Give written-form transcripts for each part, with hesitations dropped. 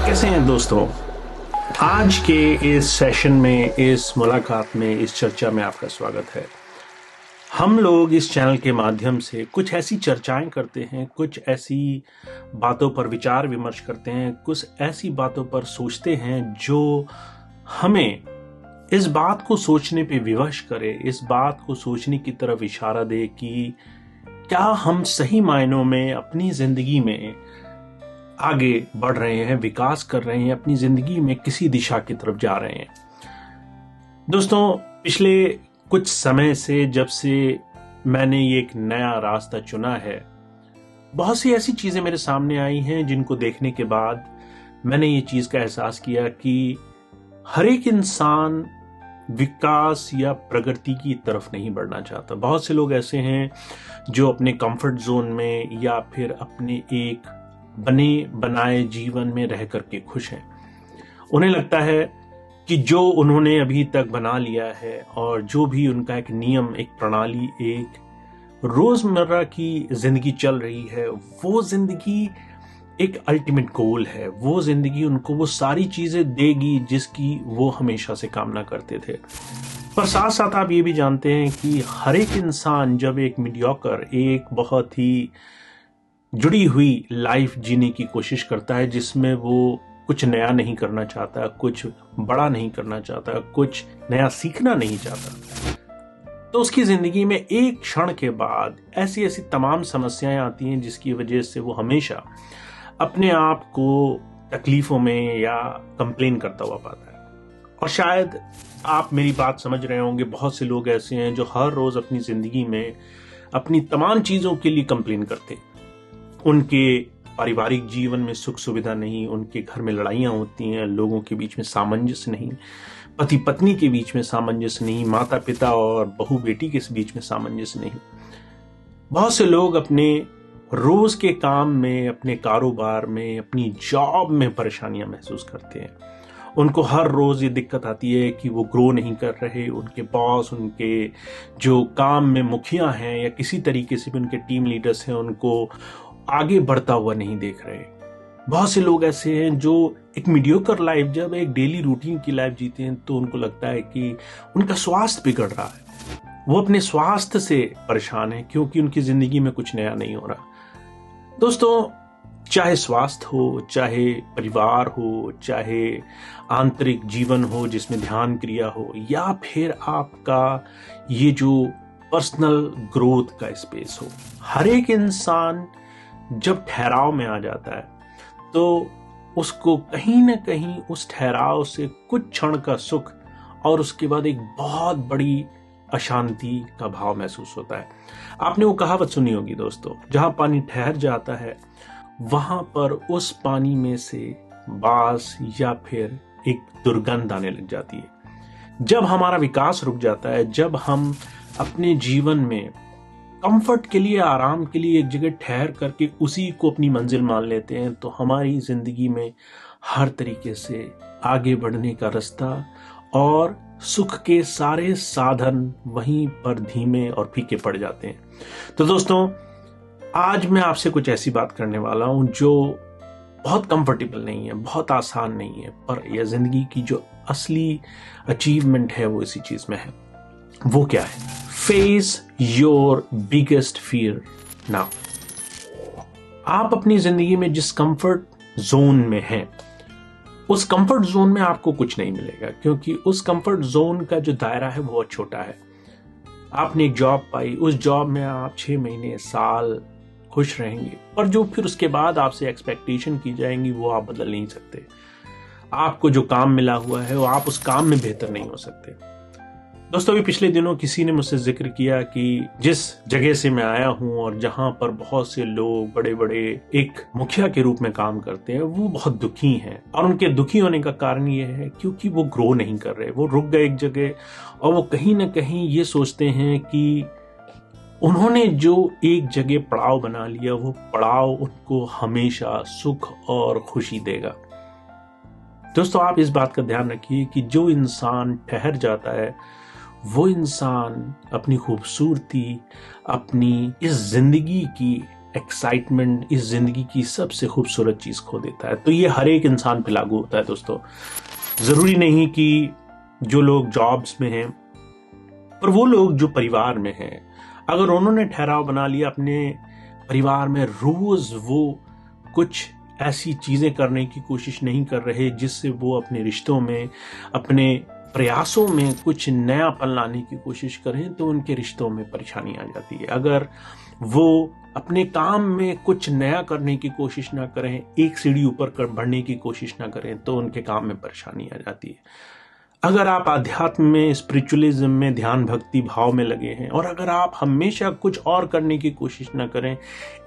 कैसे हैं दोस्तों? आज के इस सेशन में, इस मुलाकात में, इस चर्चा में आपका स्वागत है। हम लोग इस चैनल के माध्यम से कुछ ऐसी चर्चाएं करते हैं, कुछ ऐसी बातों पर विचार विमर्श करते हैं, कुछ ऐसी बातों पर सोचते हैं जो हमें इस बात को सोचने पे विवश करे, इस बात को सोचने की तरफ इशारा दे कि क्या हम सही मायनों में अपनी जिंदगी में आगे बढ़ रहे हैं, विकास कर रहे हैं, अपनी जिंदगी में किसी दिशा की तरफ जा रहे हैं। दोस्तों, पिछले कुछ समय से, जब से मैंने ये एक नया रास्ता चुना है, बहुत सी ऐसी चीजें मेरे सामने आई हैं जिनको देखने के बाद मैंने ये चीज का एहसास किया कि हर एक इंसान विकास या प्रगति की तरफ नहीं बढ़ना चाहता। बहुत से लोग ऐसे हैं जो अपने कंफर्ट जोन में या फिर अपने एक बने बनाए जीवन में रह करके खुश हैं। उन्हें लगता है कि जो उन्होंने अभी तक बना लिया है और जो भी उनका एक नियम, एक प्रणाली, एक रोजमर्रा की जिंदगी चल रही है, वो जिंदगी एक अल्टीमेट गोल है। वो जिंदगी उनको वो सारी चीजें देगी जिसकी वो हमेशा से कामना करते थे। पर साथ साथ आप ये भी जानते हैं कि हर एक इंसान जब एक मीडियोकर, एक बहुत ही जुड़ी हुई लाइफ जीने की कोशिश करता है जिसमें वो कुछ नया नहीं करना चाहता, कुछ बड़ा नहीं करना चाहता, कुछ नया सीखना नहीं चाहता, तो उसकी जिंदगी में एक क्षण के बाद ऐसी ऐसी तमाम समस्याएं आती हैं जिसकी वजह से वो हमेशा अपने आप को तकलीफों में या कंप्लेन करता हुआ पाता है। और शायद आप मेरी बात समझ रहे होंगे, बहुत से लोग ऐसे हैं जो हर रोज अपनी जिंदगी में अपनी तमाम चीजों के लिए कंप्लेन करते हैं। उनके पारिवारिक जीवन में सुख सुविधा नहीं, उनके घर में लड़ाइयां होती हैं, लोगों के बीच में सामंजस्य नहीं, पति पत्नी के बीच में सामंजस्य नहीं, माता पिता और बहू बेटी के बीच में सामंजस्य नहीं। बहुत से लोग अपने रोज के काम में, अपने कारोबार में, अपनी जॉब में परेशानियां महसूस करते हैं। उनको हर रोज ये दिक्कत आती है कि वो ग्रो नहीं कर रहे, उनके बॉस, उनके जो काम में मुखिया हैं या किसी तरीके से भी उनके टीम लीडर्स हैं, उनको आगे बढ़ता हुआ नहीं देख रहे। बहुत से लोग ऐसे हैं जो एक मीडियोकर लाइफ, जब एक डेली रूटीन की लाइफ जीते हैं तो उनको लगता है कि उनका स्वास्थ्य बिगड़ रहा है, वो अपने स्वास्थ्य से परेशान है क्योंकि उनकी जिंदगी में कुछ नया नहीं हो रहा। दोस्तों, चाहे स्वास्थ्य हो, चाहे परिवार हो, चाहे आंतरिक जीवन हो जिसमें ध्यान क्रिया हो, या फिर आपका ये जो पर्सनल ग्रोथ का स्पेस हो, हर एक इंसान जब ठहराव में आ जाता है तो उसको कहीं ना कहीं उस ठहराव से कुछ क्षण का सुख और उसके बाद एक बहुत बड़ी अशांति का भाव महसूस होता है। आपने वो कहावत सुनी होगी दोस्तों, जहां पानी ठहर जाता है वहां पर उस पानी में से बास या फिर एक दुर्गंध आने लग जाती है। जब हमारा विकास रुक जाता है, जब हम अपने जीवन में कंफर्ट के लिए, आराम के लिए एक जगह ठहर करके उसी को अपनी मंजिल मान लेते हैं, तो हमारी जिंदगी में हर तरीके से आगे बढ़ने का रास्ता और सुख के सारे साधन वहीं पर धीमे और फीके पड़ जाते हैं। तो दोस्तों, आज मैं आपसे कुछ ऐसी बात करने वाला हूं जो बहुत कंफर्टेबल नहीं है, बहुत आसान नहीं है, पर यह जिंदगी की जो असली अचीवमेंट है वो इसी चीज में है। वो क्या है? Face your biggest fear now. आप अपनी जिंदगी में जिस कंफर्ट जोन में हैं, उस कंफर्ट जोन में आपको कुछ नहीं मिलेगा, क्योंकि उस कंफर्ट जोन का जो दायरा है बहुत छोटा है। आपने एक जॉब पाई, उस जॉब में आप 6 महीने, साल खुश रहेंगे, पर जो फिर उसके बाद आपसे एक्सपेक्टेशन की जाएंगी वो आप बदल नहीं सकते। आपको जो काम मिला हुआ है वो आप उस काम में बेहतर नहीं हो सकते। दोस्तों, अभी पिछले दिनों किसी ने मुझसे जिक्र किया कि जिस जगह से मैं आया हूं और जहां पर बहुत से लोग बड़े बड़े एक मुखिया के रूप में काम करते हैं, वो बहुत दुखी हैं। और उनके दुखी होने का कारण ये है क्योंकि वो ग्रो नहीं कर रहे, वो रुक गए एक जगह और वो कहीं ना कहीं ये सोचते हैं कि उन्होंने जो एक जगह पड़ाव बना लिया, वो पड़ाव उनको हमेशा सुख और खुशी देगा। दोस्तों, आप इस बात का ध्यान रखिए कि जो इंसान ठहर जाता है वो इंसान अपनी खूबसूरती, अपनी इस जिंदगी की एक्साइटमेंट इस जिंदगी की सबसे खूबसूरत चीज खो देता है। तो ये हर एक इंसान पे लागू होता है दोस्तों। जरूरी नहीं कि जो लोग जॉब्स में हैं, पर वो लोग जो परिवार में हैं, अगर उन्होंने ठहराव बना लिया अपने परिवार में रोज वो कुछ ऐसी चीजें करने की कोशिश नहीं कर रहे जिससे वो अपने रिश्तों में, अपने प्रयासों में कुछ नयापन लाने की कोशिश करें, तो उनके रिश्तों में परेशानी आ जाती है। अगर वो अपने काम में कुछ नया करने की कोशिश ना करें, एक सीढ़ी ऊपर बढ़ने की कोशिश ना करें, तो उनके काम में परेशानी आ जाती है। अगर आप अध्यात्म में, स्पिरिचुअलिज्म में, ध्यान भक्ति भाव में लगे हैं और अगर आप हमेशा कुछ और करने की कोशिश ना करें,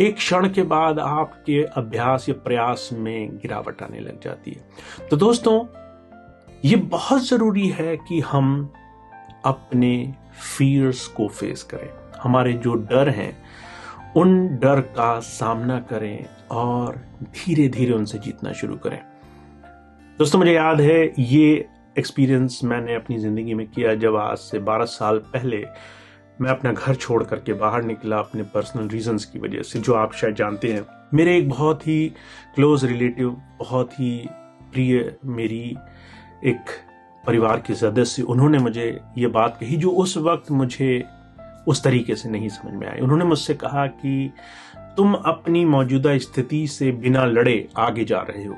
एक क्षण के बाद आपके अभ्यास या प्रयास में गिरावट आने लग जाती है। तो दोस्तों, ये बहुत जरूरी है कि हम अपने फियर्स को फेस करें, हमारे जो डर हैं उन डर का सामना करें और धीरे धीरे उनसे जीतना शुरू करें। दोस्तों, मुझे याद है ये एक्सपीरियंस मैंने अपनी जिंदगी में किया जब आज से 12 साल पहले मैं अपना घर छोड़ करके बाहर निकला अपने पर्सनल रीजंस की वजह से, जो आप शायद जानते हैं। मेरे एक बहुत ही क्लोज रिलेटिव, बहुत ही प्रिय मेरी एक परिवार के सदस्य, उन्होंने मुझे ये बात कही जो उस वक्त मुझे उस तरीके से नहीं समझ में आई। उन्होंने मुझसे कहा कि तुम अपनी मौजूदा स्थिति से बिना लड़े आगे जा रहे हो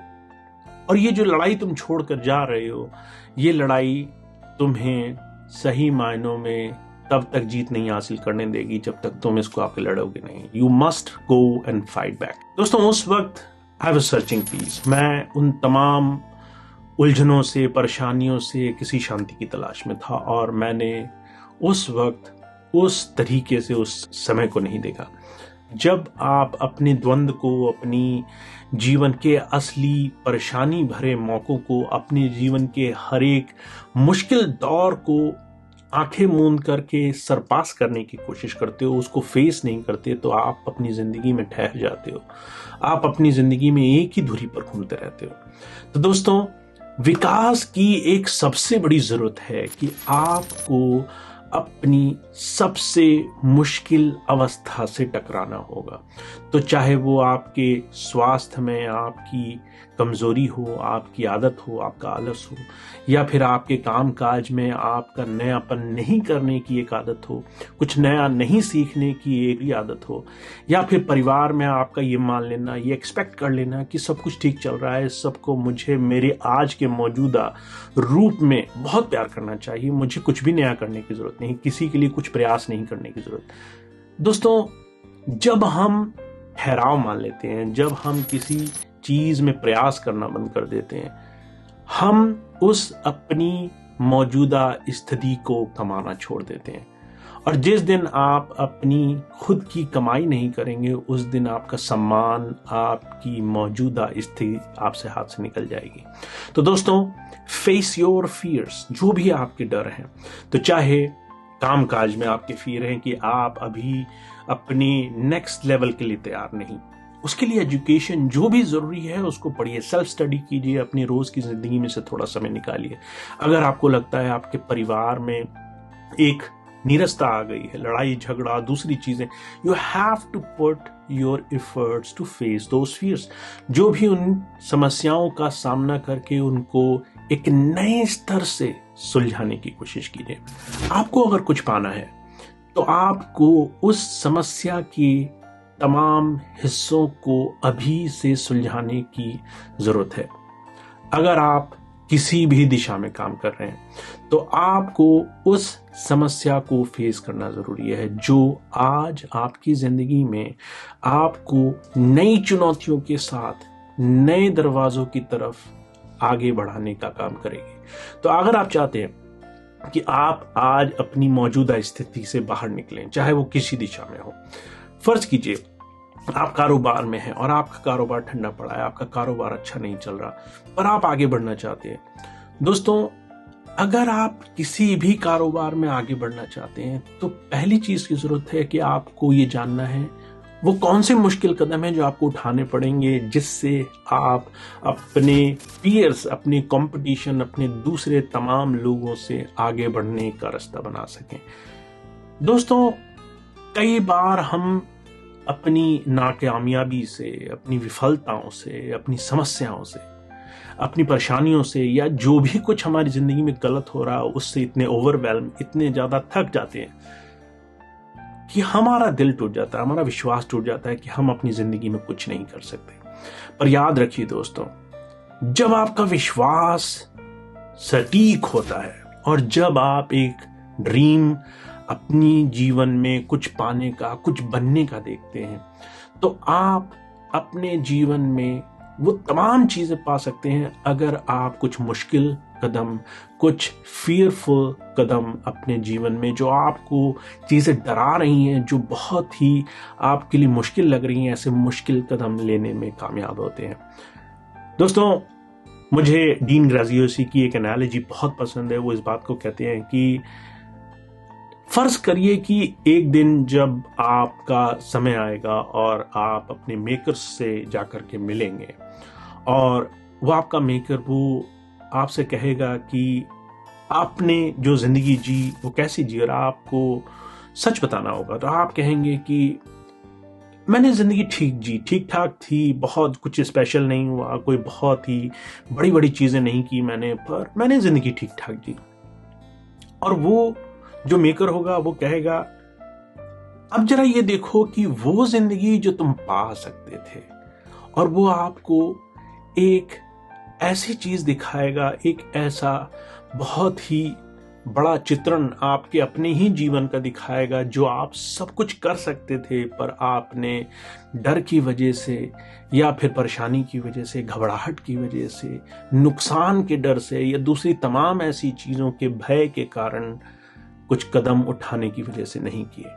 और ये जो लड़ाई तुम छोड़कर जा रहे हो, ये लड़ाई तुम्हें सही मायनों में तब तक जीत नहीं हासिल करने देगी जब तक तुम इसको आके लड़ोगे नहीं। You must go and fight back. दोस्तों, उस वक्त आई वाज सर्चिंग पीस। मैं उन तमाम उलझनों से, परेशानियों से किसी शांति की तलाश में था और मैंने उस वक्त उस तरीके से उस समय को नहीं देखा। जब आप अपने द्वंद्व को, अपनी जीवन के असली परेशानी भरे मौकों को, अपने जीवन के हर एक मुश्किल दौर को आंखें मूंद करके सरपास करने की कोशिश करते हो, उसको फेस नहीं करते, तो आप अपनी जिंदगी में ठहर जाते हो। आप अपनी जिंदगी में एक ही धुरी पर घूमते रहते हो। तो दोस्तों, विकास की एक सबसे बड़ी जरूरत है कि आपको अपनी सबसे मुश्किल अवस्था से टकराना होगा। तो चाहे वो आपके स्वास्थ्य में आपकी कमजोरी हो, आपकी आदत हो, आपका आलस हो, या फिर आपके काम काज में आपका नयापन नहीं करने की एक आदत हो, कुछ नया नहीं सीखने की एक आदत हो, या फिर परिवार में आपका ये मान लेना, ये एक्सपेक्ट कर लेना कि सब कुछ ठीक चल रहा है, सबको मुझे मेरे आज के मौजूदा रूप में बहुत प्यार करना चाहिए, मुझे कुछ भी नया करने की जरूरत नहीं, किसी के लिए कुछ प्रयास नहीं करने की जरूरत। दोस्तों, जब हम ठहराव मान लेते हैं, जब हम किसी चीज में प्रयास करना बंद कर देते हैं, हम उस अपनी मौजूदा स्थिति को कमाना छोड़ देते हैं। और जिस दिन आप अपनी खुद की कमाई नहीं करेंगे, उस दिन आपका सम्मान, आपकी मौजूदा स्थिति आपसे हाथ से निकल जाएगी। तो दोस्तों, फेस योर फियर्स, जो भी आपके डर हैं। तो चाहे काम काज में आपके फियर हैं कि आप अभी अपनी नेक्स्ट लेवल के लिए तैयार नहीं, उसके लिए एजुकेशन जो भी जरूरी है उसको पढ़िए, सेल्फ स्टडी कीजिए, अपनी रोज की जिंदगी में से थोड़ा समय निकालिए। अगर आपको लगता है आपके परिवार में एक नीरसता आ गई है, लड़ाई झगड़ा, दूसरी चीजें, you have to put your efforts to face those fears. जो भी उन समस्याओं का सामना करके उनको एक नए स्तर से सुलझाने की कोशिश कीजिए। आपको अगर कुछ पाना है तो आपको उस समस्या की तमाम हिस्सों को अभी से सुलझाने की जरूरत है। अगर आप किसी भी दिशा में काम कर रहे हैं तो आपको उस समस्या को फेस करना जरूरी है, जो आज आपकी जिंदगी में आपको नई चुनौतियों के साथ नए दरवाजों की तरफ आगे बढ़ाने का काम करेगी। तो अगर आप चाहते हैं कि आप आज अपनी मौजूदा स्थिति से बाहर निकलें, चाहे वो किसी दिशा में हो, फर्ज कीजिए आप कारोबार में हैं और आपका कारोबार ठंडा पड़ा है, आपका कारोबार अच्छा नहीं चल रहा, पर आप आगे बढ़ना चाहते हैं। दोस्तों, अगर आप किसी भी कारोबार में आगे बढ़ना चाहते हैं तो पहली चीज की जरूरत है कि आपको ये जानना है वो कौन से मुश्किल कदम हैं जो आपको उठाने पड़ेंगे, जिससे आप अपने पीयर्स, अपने कंपटीशन, अपने दूसरे तमाम लोगों से आगे बढ़ने का रास्ता बना सकें। दोस्तों, कई बार हम अपनी नाकामयाबी से, अपनी विफलताओं से, अपनी समस्याओं से, अपनी परेशानियों से, या जो भी कुछ हमारी जिंदगी में गलत हो रहा है उससे इतने ओवरवेल्म, इतने ज्यादा थक जाते हैं कि हमारा दिल टूट जाता है, हमारा विश्वास टूट जाता है कि हम अपनी जिंदगी में कुछ नहीं कर सकते। पर याद रखिए दोस्तों, जब आपका विश्वास सटीक होता है और जब आप एक ड्रीम अपनी जीवन में कुछ पाने का, कुछ बनने का देखते हैं, तो आप अपने जीवन में वो तमाम चीजें पा सकते हैं अगर आप कुछ मुश्किल कदम, कुछ फियरफुल कदम अपने जीवन में, जो आपको चीजें डरा रही हैं, जो बहुत ही आपके लिए मुश्किल लग रही हैं, ऐसे मुश्किल कदम लेने में कामयाब होते हैं। दोस्तों, मुझे डीन ग्राजियोसी की एक एनालॉजी बहुत पसंद है। वो इस बात को कहते हैं कि फर्ज करिए कि एक दिन जब आपका समय आएगा और आप अपने मेकर से जाकर के मिलेंगे और वो आपका मेकर वो आपसे कहेगा कि आपने जो जिंदगी जी वो कैसी जी, और आपको सच बताना होगा। तो आप कहेंगे कि मैंने जिंदगी ठीक जी, ठीक ठाक थी, बहुत कुछ स्पेशल नहीं हुआ, कोई बहुत ही बड़ी बड़ी चीजें नहीं की मैंने, पर मैंने जिंदगी ठीक ठाक जी। और वो जो मेकर होगा वो कहेगा, अब जरा ये देखो कि वो जिंदगी जो तुम पा सकते थे, और वो आपको एक ऐसी चीज दिखाएगा, एक ऐसा बहुत ही बड़ा चित्रण आपके अपने ही जीवन का दिखाएगा, जो आप सब कुछ कर सकते थे, पर आपने डर की वजह से, या फिर परेशानी की वजह से, घबराहट की वजह से, नुकसान के डर से, या दूसरी तमाम ऐसी चीजों के भय के कारण कुछ कदम उठाने की वजह से नहीं किए।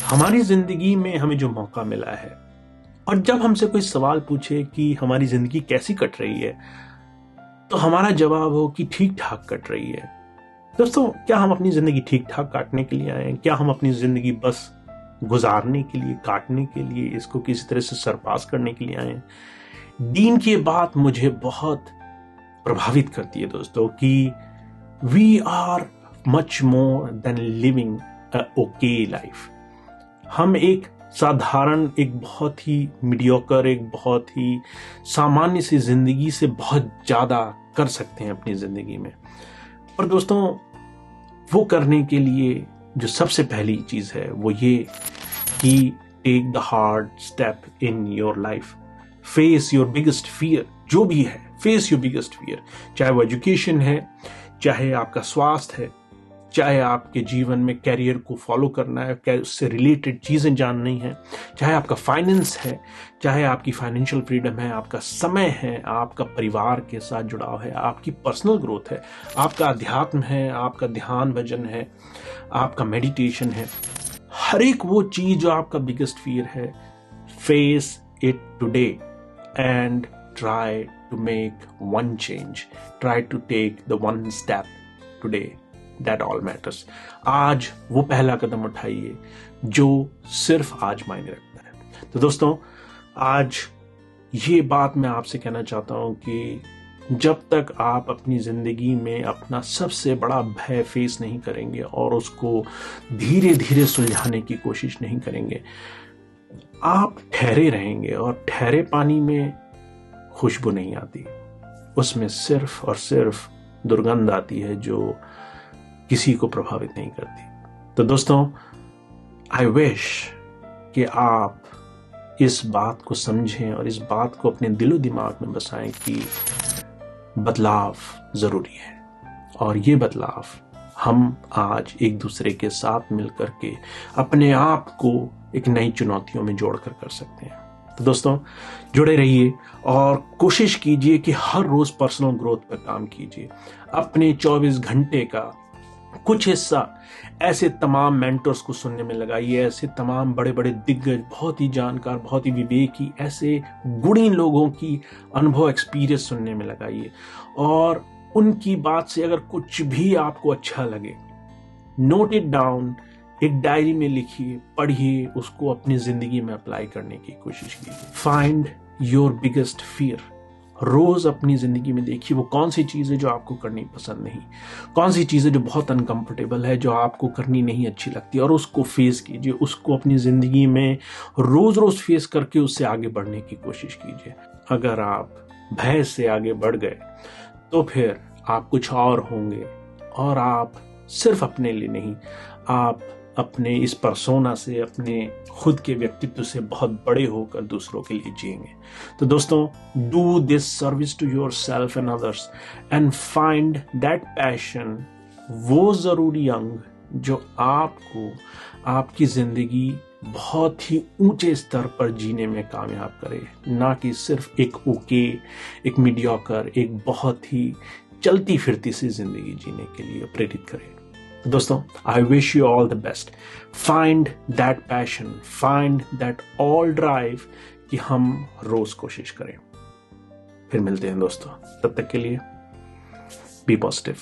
हमारी जिंदगी में हमें जो मौका मिला है, और जब हमसे कोई सवाल पूछे कि हमारी जिंदगी कैसी कट रही है, तो हमारा जवाब हो कि ठीक ठाक कट रही है। दोस्तों, क्या हम अपनी जिंदगी ठीक ठाक काटने के लिए आए हैं? क्या हम अपनी जिंदगी बस गुजारने के लिए, काटने के लिए, इसको किसी तरह से सरपास करने के लिए आए हैं? दीन की बात मुझे बहुत प्रभावित करती है दोस्तों, कि we are much more than living a okay life. हम एक साधारण, एक बहुत ही मीडियोकर, एक बहुत ही सामान्य सी जिंदगी से बहुत ज्यादा कर सकते हैं अपनी जिंदगी में। पर दोस्तों, वो करने के लिए जो सबसे पहली चीज है वो ये कि take the hard step in your life, face your biggest fear. जो भी है, फेस योर बिगेस्ट फियर, चाहे वो एजुकेशन है, चाहे आपका स्वास्थ्य है, चाहे आपके जीवन में कैरियर को फॉलो करना है, उससे रिलेटेड चीजें जाननी है, चाहे आपका फाइनेंस है, चाहे आपकी फाइनेंशियल फ्रीडम है, आपका समय है, आपका परिवार के साथ जुड़ाव है, आपकी पर्सनल ग्रोथ है, आपका अध्यात्म है, आपका ध्यान भजन है, आपका मेडिटेशन है। हर एक वो चीज जो आपका बिगेस्ट फियर है, face it today and try to make one change, try to take the one step today, that all matters. आज वो पहला कदम उठाइए जो सिर्फ आज मायने रखता है। तो दोस्तों, आज ये बात मैं आपसे कहना चाहता हूं कि जब तक आप अपनी जिंदगी में अपना सबसे बड़ा भय फेस नहीं करेंगे और उसको धीरे धीरे सुलझाने की कोशिश नहीं करेंगे, आप ठहरे रहेंगे, और ठहरे पानी में खुशबू नहीं आती, उसमें सिर्फ और सिर्फ दुर्गंध आती है जो किसी को प्रभावित नहीं करती। तो दोस्तों, आई विश कि आप इस बात को समझें और इस बात को अपने दिलो दिमाग में बसाएं कि बदलाव जरूरी है, और ये बदलाव हम आज एक दूसरे के साथ मिलकर के अपने आप को एक नई चुनौतियों में जोड़कर कर सकते हैं। तो दोस्तों, जुड़े रहिए और कोशिश कीजिए कि हर रोज पर्सनल ग्रोथ पर काम कीजिए। अपने 24 घंटे का कुछ हिस्सा ऐसे तमाम मेंटर्स को सुनने में लगाइए, ऐसे तमाम बड़े बड़े दिग्गज, बहुत ही जानकार, बहुत ही विवेकी, ऐसे गुणी लोगों की अनुभव, एक्सपीरियंस सुनने में लगाइए, और उनकी बात से अगर कुछ भी आपको अच्छा लगे, नोट इट डाउन, एक डायरी में लिखिए, पढ़िए, उसको अपनी जिंदगी में अप्लाई करने की कोशिश कीजिए। फाइंड योर बिगेस्ट फियर रोज अपनी जिंदगी में देखिए वो कौन सी चीज है जो आपको करनी पसंद नहीं, कौन सी चीज है जो बहुत अनकंफर्टेबल है, जो आपको करनी नहीं अच्छी लगती, और उसको फेस कीजिए, उसको अपनी जिंदगी में रोज रोज फेस करके उससे आगे बढ़ने की कोशिश कीजिए। अगर आप भय से आगे बढ़ गए तो फिर आप कुछ और होंगे, और आप सिर्फ अपने लिए नहीं, आप अपने इस पर्सोना से, अपने खुद के व्यक्तित्व से बहुत बड़े होकर दूसरों के लिए जिएंगे। तो दोस्तों, do this service to yourself and others and find that passion, वो जरूरी अंग जो आपको आपकी जिंदगी बहुत ही ऊंचे स्तर पर जीने में कामयाब करे, ना कि सिर्फ एक ओके, एक मीडियोकर, एक बहुत ही चलती फिरती सी जिंदगी जीने के लिए प्रेरित करे। दोस्तों, I wish you all the best. Find that passion, find that all drive कि हम रोज कोशिश करें। फिर मिलते हैं दोस्तों, तब तक के लिए बी पॉजिटिव।